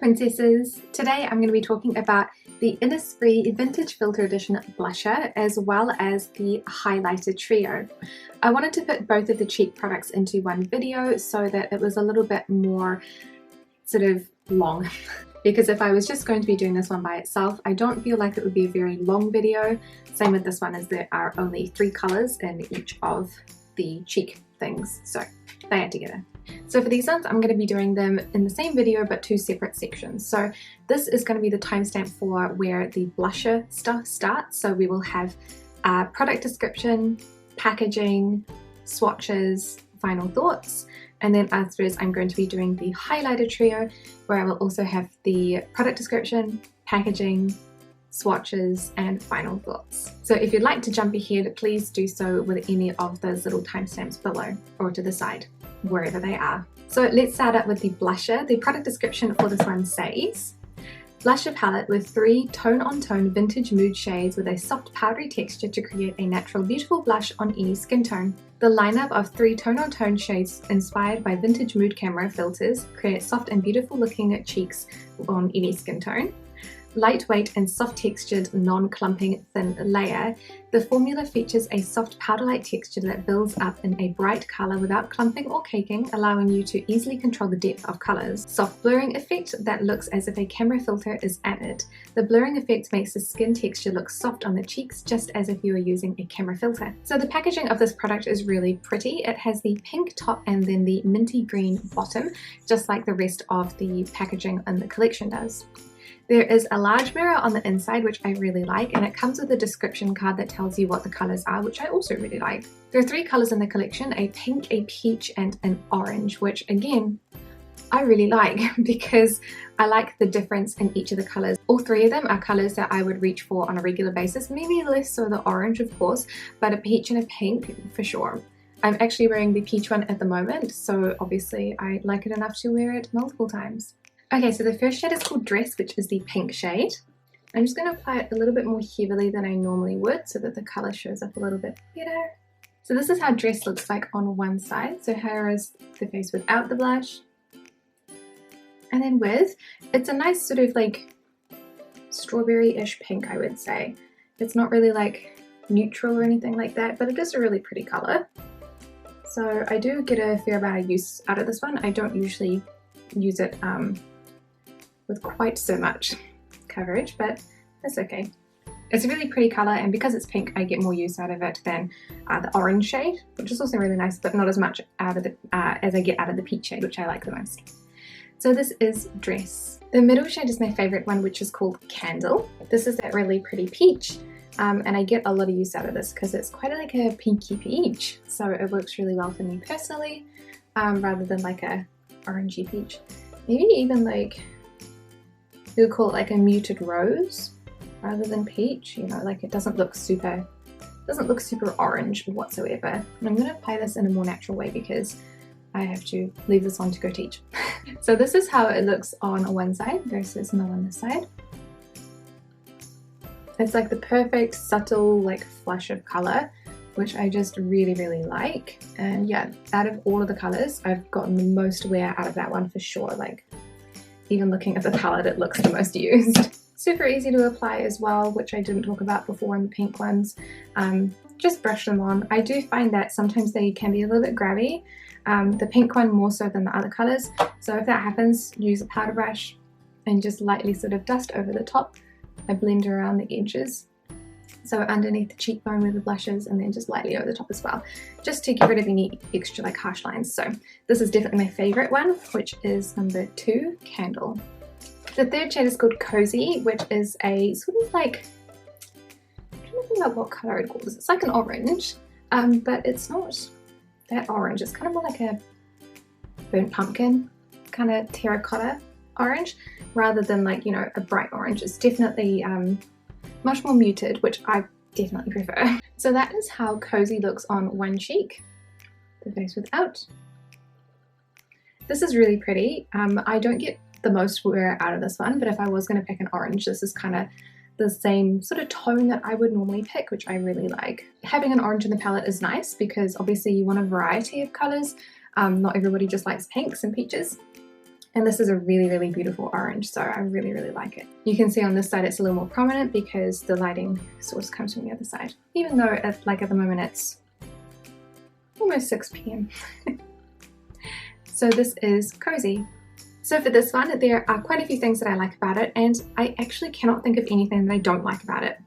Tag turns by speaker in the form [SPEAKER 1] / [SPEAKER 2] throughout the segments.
[SPEAKER 1] princesses! Today I'm going to be talking about the Innisfree Vintage Filter Edition blusher as well as the highlighter trio. I wanted to put both of the cheek products into one video so that it was a little bit more sort of long because if I was just going to be doing this one by itself, I don't feel like it would be a very long video. Same with this one, as there are only 3 colours in each of the cheek things, so they add together. So for these ones, I'm going to be doing them in the same video but 2 separate sections. So this is going to be the timestamp for where the blusher stuff starts. So we will have product description, packaging, swatches, final thoughts, and then afterwards I'm going to be doing the highlighter trio where I will also have the product description, packaging, swatches and final thoughts. So if you'd like to jump ahead, please do so with any of those little timestamps below or to the side, wherever they are. So let's start out with the blusher. The product description for this one says, blusher palette with 3 tone-on-tone vintage mood shades with a soft powdery texture to create a natural beautiful blush on any skin tone. The lineup of 3 tone-on-tone shades inspired by vintage mood camera filters create soft and beautiful looking cheeks on any skin tone. Lightweight and soft textured, non-clumping thin layer, the formula features a soft powder-like texture that builds up in a bright colour without clumping or caking, allowing you to easily control the depth of colours. Soft blurring effect that looks as if a camera filter is added. The blurring effect makes the skin texture look soft on the cheeks, just as if you were using a camera filter. So the packaging of this product is really pretty. It has the pink top and then the minty green bottom, just like the rest of the packaging in the collection does. There is a large mirror on the inside, which I really like, and it comes with a description card that tells you what the colours are, which I also really like. There are 3 colours in the collection, a pink, a peach and an orange, which again, I really like because I like the difference in each of the colours. All 3 of them are colours that I would reach for on a regular basis, maybe less so the orange of course, but a peach and a pink for sure. I'm actually wearing the peach one at the moment, so obviously I like it enough to wear it multiple times. Okay, so the first shade is called Dress, which is the pink shade. I'm just going to apply it a little bit more heavily than I normally would so that the colour shows up a little bit better. So this is how Dress looks like on one side. So here is the face without the blush. And then with, it's a nice sort of like strawberry-ish pink, I would say. It's not really like neutral or anything like that, but it is a really pretty colour. So I do get a fair amount of use out of this one. I don't usually use it with quite so much coverage, but that's okay. It's a really pretty colour, and because it's pink I get more use out of it than the orange shade, which is also really nice, but not as much out of the, as I get out of the peach shade, which I like the most. So this is Dress. The middle shade is my favourite one, which is called Candle. This is that really pretty peach, and I get a lot of use out of this because it's quite like a pinky peach, so it works really well for me personally, rather than like a orangey peach. Maybe even like, you would call it like a muted rose rather than peach, you know, like it doesn't look super orange whatsoever. And I'm going to apply this in a more natural way because I have to leave this on to go teach. So this is how it looks on one side versus not on this side. It's like the perfect subtle like flush of colour, which I just really like. And yeah, out of all of the colours, I've gotten the most wear out of that one for sure. Like, even looking at the palette, it looks the most used. Super easy to apply as well, which I didn't talk about before in the pink ones. Just brush them on. I do find that sometimes they can be a little bit grabby. The pink one more so than the other colours. So if that happens, use a powder brush and just lightly sort of dust over the top. I blend around the edges, so underneath the cheekbone where the blush is, and then just lightly over the top as well, just to get rid of any extra like harsh lines. So this is definitely my favourite one, which is number 2, Candle. The third shade is called Cozy, which is a sort of like, I'm trying to think about what colour I'd call this. It's like an orange, but it's not that orange. It's kind of more like a burnt pumpkin, kind of terracotta orange, rather than like, you know, a bright orange. It's definitely much more muted, which I definitely prefer. So that is how Cozy looks on one cheek, the face without. This is really pretty. I don't get the most wear out of this one, but if I was going to pick an orange, this is kind of the same sort of tone that I would normally pick, which I really like. Having an orange in the palette is nice because obviously you want a variety of colours. Not everybody just likes pinks and peaches. And this is a really, really beautiful orange, so I really, really like it. You can see on this side it's a little more prominent because the lighting source comes from the other side. Even though at the moment it's almost 6 p.m. So this is Cozy. So for this one, there are quite a few things that I like about it, and I actually cannot think of anything that I don't like about it,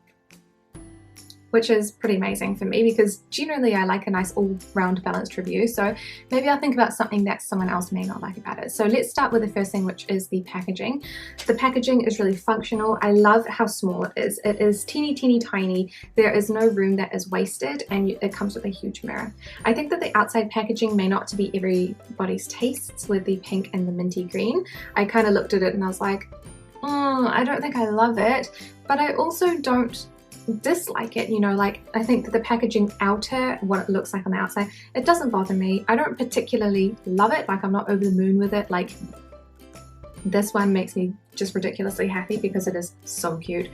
[SPEAKER 1] which is pretty amazing for me because generally I like a nice all-round balanced review, so maybe I'll think about something that someone else may not like about it. So let's start with the first thing, which is the packaging. The packaging is really functional. I love how small it is. It is teeny tiny. There is no room that is wasted, and it comes with a huge mirror. I think that the outside packaging may not be everybody's tastes with the pink and the minty green. I kind of looked at it and I was like, I don't think I love it, but I also don't dislike it, you know. Like, I think that the packaging outer, what it looks like on the outside, it doesn't bother me. I don't particularly love it, like I'm not over the moon with it. Like, this one makes me just ridiculously happy because it is so cute,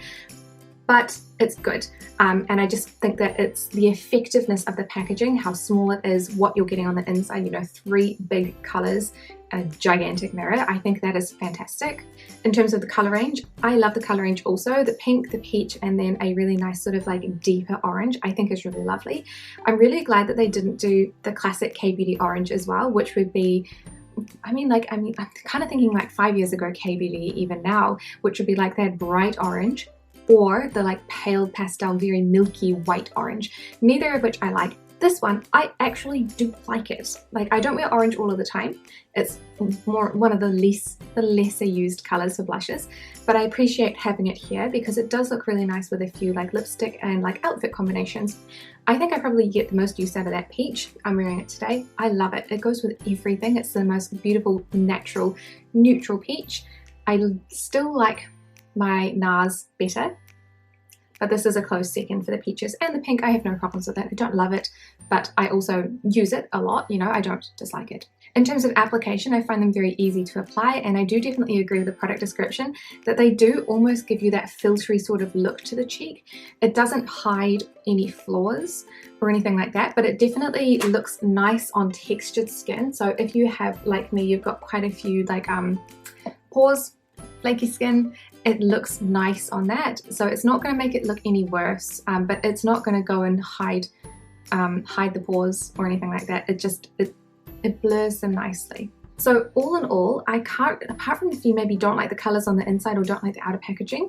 [SPEAKER 1] but it's good. And I just think that it's the effectiveness of the packaging, how small it is, what you're getting on the inside, you know, 3 big colors, a gigantic mirror. I think that is fantastic. In terms of the color range, I love the color range also. The pink, the peach, and then a really nice sort of like deeper orange I think is really lovely. I'm really glad that they didn't do the classic Kbeauty orange as well, which would be, I'm kind of thinking like 5 years ago Kbeauty, even now, which would be like that bright orange or the like pale pastel, very milky white orange, neither of which I like. This one, I actually do like it. Like, I don't wear orange all of the time. It's more one of the lesser used colors for blushes, but I appreciate having it here because it does look really nice with a few like lipstick and like outfit combinations. I think I probably get the most use out of that peach. I'm wearing it today. I love it. It goes with everything. It's the most beautiful, natural, neutral peach. I still like my NARS better, but this is a close second for the peaches. And the pink, I have no problems with it. I don't love it, but I also use it a lot, you know, I don't dislike it. In terms of application, I find them very easy to apply, and I do definitely agree with the product description that they do almost give you that filtery sort of look to the cheek. It doesn't hide any flaws or anything like that, but it definitely looks nice on textured skin. So if you have, like me, you've got quite a few like pores, flaky skin, it looks nice on that. So it's not going to make it look any worse, but it's not going to go and hide the pores or anything like that. It blurs them nicely. So all in all, I can't, apart from if you maybe don't like the colors on the inside or don't like the outer packaging,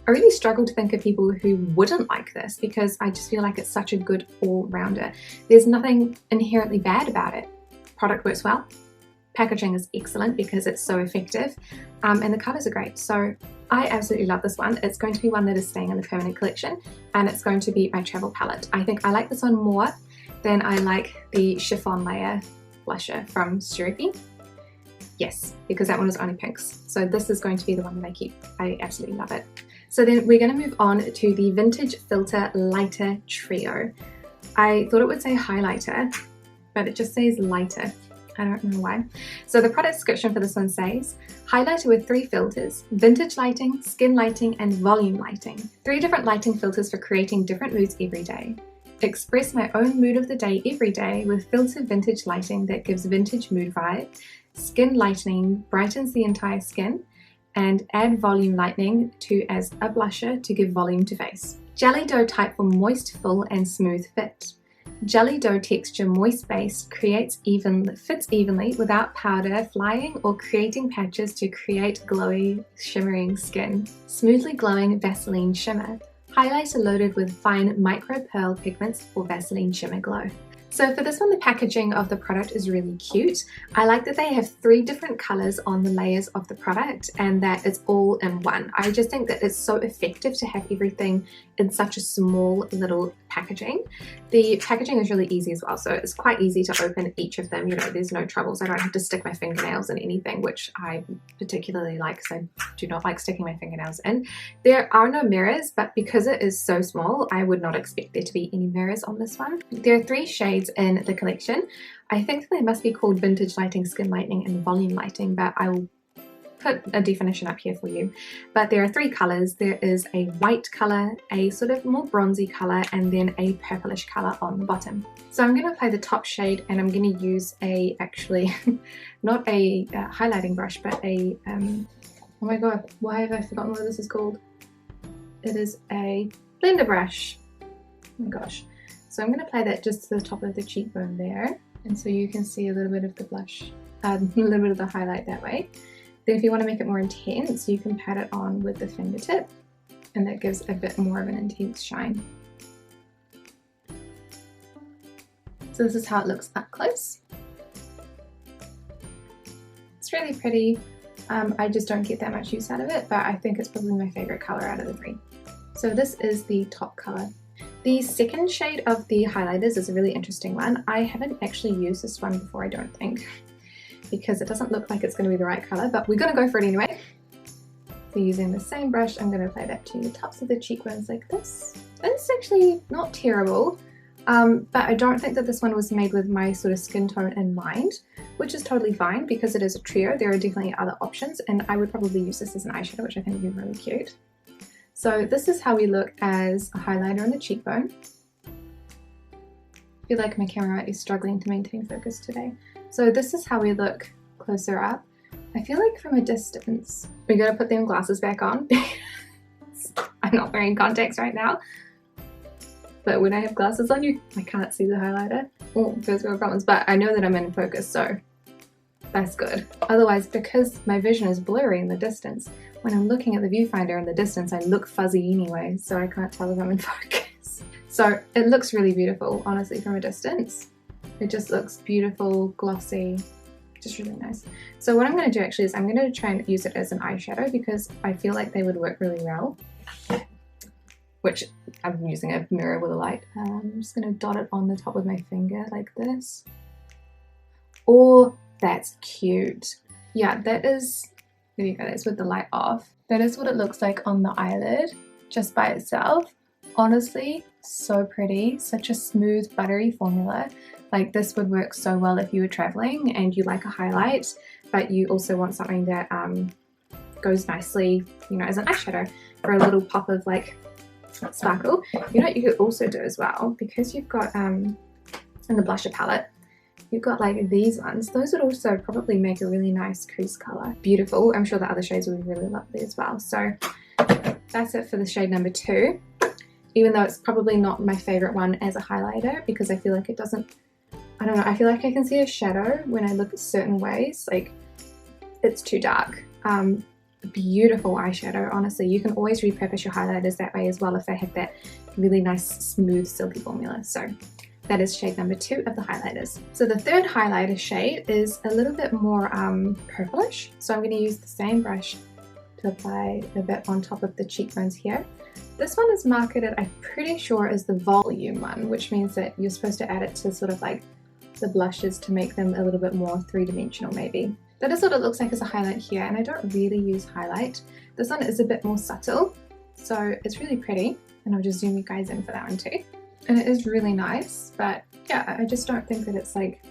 [SPEAKER 1] I really struggle to think of people who wouldn't like this because I just feel like it's such a good all-rounder. There's nothing inherently bad about it. Product works well. Packaging is excellent because it's so effective, and the colors are great. So I absolutely love this one. It's going to be one that is staying in the permanent collection, and it's going to be my travel palette. I think I like this one more than I like the chiffon layer blusher from Syrupy. Yes, because that one is only pinks. So this is going to be the one that I keep. I absolutely love it. So then we're going to move on to the Vintage Filter Lighter Trio. I thought it would say highlighter, but it just says lighter. I don't know why. So the product description for this one says, highlighter with 3 filters: vintage lighting, skin lighting, and volume lighting. 3 different lighting filters for creating different moods every day. Express my own mood of the day every day with filtered vintage lighting that gives vintage mood vibe. Skin lightening brightens the entire skin, and add volume lightening as a blusher to give volume to face. Jelly dough type for moist, full, and smooth fit. Jelly dough texture, moist base, fits evenly without powder flying or creating patches to create glowy, shimmering skin. Smoothly glowing Vaseline shimmer. Highlighter loaded with fine micro pearl pigments for Vaseline shimmer glow. So for this one, the packaging of the product is really cute. I like that they have 3 different colors on the layers of the product and that it's all in one. I just think that it's so effective to have everything in such a small little packaging. The packaging is really easy as well, so it's quite easy to open each of them. You know, there's no troubles. I don't have to stick my fingernails in anything, which I particularly like because I do not like sticking my fingernails in. There are no mirrors, but because it is so small, I would not expect there to be any mirrors on this one. There are 3 shades in the collection. I think they must be called Vintage Lighting, Skin Lightening, and Volume Lighting, but I will put a definition up here for you. But there are 3 colours. There is a white colour, a sort of more bronzy colour, and then a purplish colour on the bottom. So I'm going to apply the top shade, and I'm going to use a, actually, not a highlighting brush, but a, oh my god, why have I forgotten what this is called? It is a blender brush. Oh my gosh. So I'm going to apply that just to the top of the cheekbone there, and so you can see a little bit of the blush, a little bit of the highlight that way. Then if you want to make it more intense, you can pat it on with the fingertip, and that gives a bit more of an intense shine. So this is how it looks up close. It's really pretty. I just don't get that much use out of it, but I think it's probably my favorite color out of the 3. So this is the top color. The second shade of the highlighters is a really interesting one. I haven't actually used this one before, I don't think, because it doesn't look like it's going to be the right color, but we're going to go for it anyway. So using the same brush, I'm going to apply that to the tops of the cheekbones like this. It's actually not terrible, but I don't think that this one was made with my sort of skin tone in mind, which is totally fine because it is a trio. There are definitely other options, and I would probably use this as an eyeshadow, which I think would be really cute. So this is how we look as a highlighter on the cheekbone. I feel like my camera is struggling to maintain focus today. So this is how we look closer up. I feel like from a distance, we gotta put them glasses back on because I'm not wearing contacts right now. But when I have glasses on, I can't see the highlighter. Oh, first world problems, but I know that I'm in focus, so that's good. Otherwise, because my vision is blurry in the distance, when I'm looking at the viewfinder in the distance, I look fuzzy anyway, so I can't tell if I'm in focus. So it looks really beautiful, honestly, from a distance. It just looks beautiful, glossy, just really nice. So what I'm going to do actually is I'm going to try and use it as an eyeshadow because I feel like they would work really well. Which I'm using a mirror with a light. I'm just going to dot it on the top with my finger like this. Oh, that's cute. Yeah, that is, there you go, that's with the light off. That is what it looks like on the eyelid, just by itself. Honestly, so pretty, such a smooth, buttery formula. Like this would work so well if you were traveling and you like a highlight, but you also want something that goes nicely, you know, as an eyeshadow for a little pop of like sparkle. You know what you could also do as well, because you've got in the blusher palette, you've got like these ones. Those would also probably make a really nice crease color. Beautiful. I'm sure the other shades would be really lovely as well. So that's it for the shade number 2. Even though it's probably not my favorite one as a highlighter because I feel like it doesn't, I don't know, I feel like I can see a shadow when I look at certain ways. Like it's too dark. Beautiful eyeshadow, honestly. You can always repurpose your highlighters that way as well if they have that really nice smooth silky formula. So that is shade number 2 of the highlighters. So the third highlighter shade is a little bit more purplish, so I'm going to use the same brush to apply a bit on top of the cheekbones here. This one is marketed, I'm pretty sure, as the volume one, which means that you're supposed to add it to sort of like the blushes to make them a little bit more three-dimensional maybe. That is what it looks like as a highlight here, and I don't really use highlight. This one is a bit more subtle, so it's really pretty, and I'll just zoom you guys in for that one too. And it is really nice, but yeah, I just don't think that it's like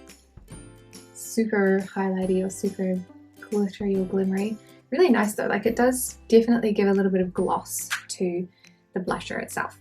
[SPEAKER 1] super highlighty or super glittery or glimmery. Really nice though, like it does definitely give a little bit of gloss to the blusher itself.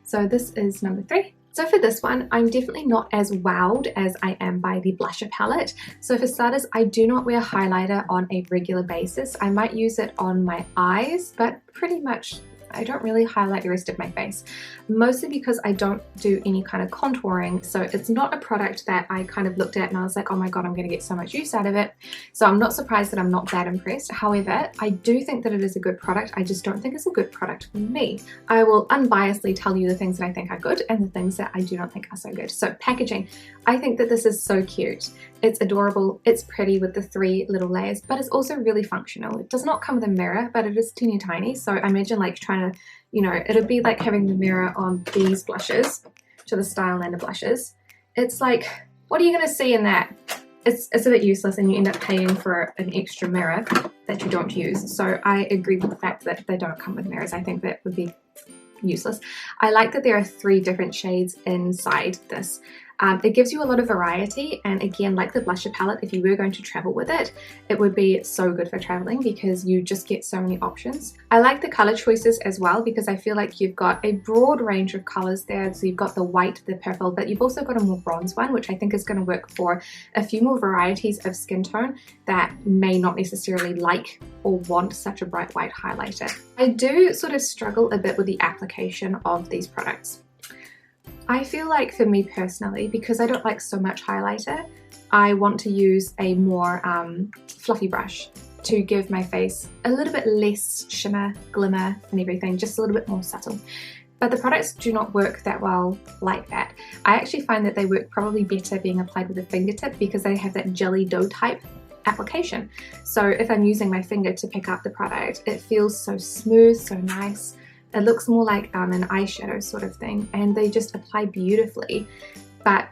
[SPEAKER 1] So this is number 3. So for this one, I'm definitely not as wowed as I am by the blusher palette. So for starters, I do not wear highlighter on a regular basis. I might use it on my eyes, but pretty much I don't really highlight the rest of my face, mostly because I don't do any kind of contouring. So it's not a product that I kind of looked at and I was like, oh my god, I'm going to get so much use out of it. So I'm not surprised that I'm not that impressed. However, I do think that it is a good product. I just don't think it's a good product for me. I will unbiasedly tell you the things that I think are good and the things that I do not think are so good. So packaging, I think that this is so cute. It's adorable, it's pretty with the 3 little layers, but it's also really functional. It does not come with a mirror, but it is teeny tiny. So I imagine like trying to, you know, it'll be like having the mirror on these blushes, to the Stylelander blushes. It's like, what are you going to see in that? It's a bit useless and you end up paying for an extra mirror that you don't use. So I agree with the fact that they don't come with mirrors. I think that would be useless. I like that there are 3 different shades inside this. It gives you a lot of variety, and again, like the blusher palette, if you were going to travel with it, it would be so good for traveling because you just get so many options. I like the color choices as well because I feel like you've got a broad range of colors there. So you've got the white, the purple, but you've also got a more bronze one, which I think is going to work for a few more varieties of skin tone that may not necessarily like or want such a bright white highlighter. I do sort of struggle a bit with the application of these products. I feel like for me personally, because I don't like so much highlighter, I want to use a more fluffy brush to give my face a little bit less shimmer, glimmer and everything, just a little bit more subtle. But the products do not work that well like that. I actually find that they work probably better being applied with a fingertip because they have that jelly dough type application. So if I'm using my finger to pick up the product, it feels so smooth, so nice. It looks more like an eyeshadow sort of thing, and they just apply beautifully. But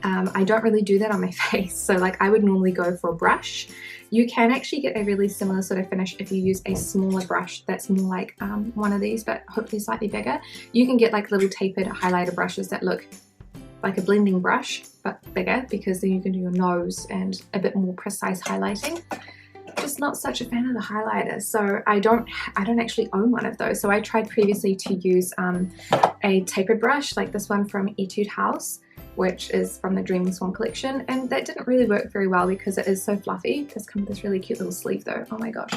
[SPEAKER 1] I don't really do that on my face, so like I would normally go for a brush. You can actually get a really similar sort of finish if you use a smaller brush that's more like one of these, but hopefully slightly bigger. You can get like little tapered highlighter brushes that look like a blending brush but bigger, because then you can do your nose and a bit more precise highlighting. Just not such a fan of the highlighter, so I don't actually own one of those. So I tried previously to use a tapered brush like this one from Etude House, which is from the Dreaming Swan collection, and that didn't really work very well because it is so fluffy. It does come with this really cute little sleeve though, oh my gosh.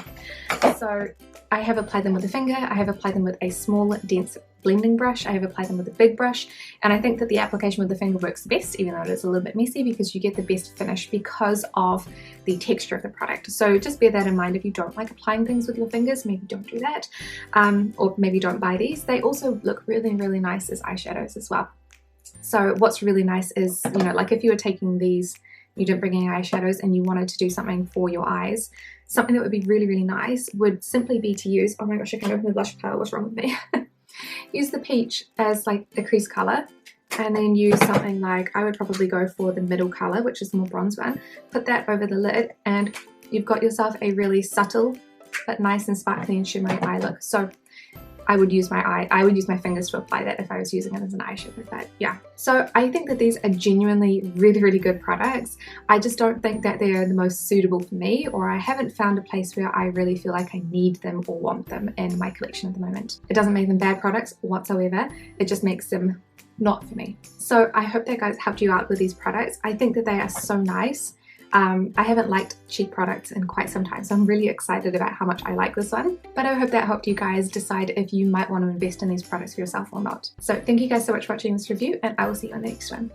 [SPEAKER 1] So I have applied them with a finger, I have applied them with a small dense blending brush, I have applied them with a big brush, and I think that the application with the finger works best, even though it is a little bit messy, because you get the best finish because of the texture of the product. So just bear that in mind. If you don't like applying things with your fingers, maybe don't do that, or maybe don't buy these. They also look really, really nice as eyeshadows as well. So what's really nice is, you know, like if you were taking these, you didn't bring any eyeshadows and you wanted to do something for your eyes, something that would be really, really nice would simply be to use, oh my gosh, I can't open the blush palette, what's wrong with me? Use the peach as like the crease color, and then use something like, I would probably go for the middle color, which is the more bronze one, put that over the lid, and you've got yourself a really subtle but nice and sparkly and shimmery eye look. So I would use my fingers to apply that if I was using it as an eyeshadow, but yeah. So I think that these are genuinely really, really good products. I just don't think that they're the most suitable for me, or I haven't found a place where I really feel like I need them or want them in my collection at the moment. It doesn't make them bad products whatsoever, it just makes them not for me. So I hope that guys helped you out with these products. I think that they are so nice. I haven't liked cheap products in quite some time, so I'm really excited about how much I like this one. But I hope that helped you guys decide if you might want to invest in these products for yourself or not. So thank you guys so much for watching this review, and I will see you on the next one.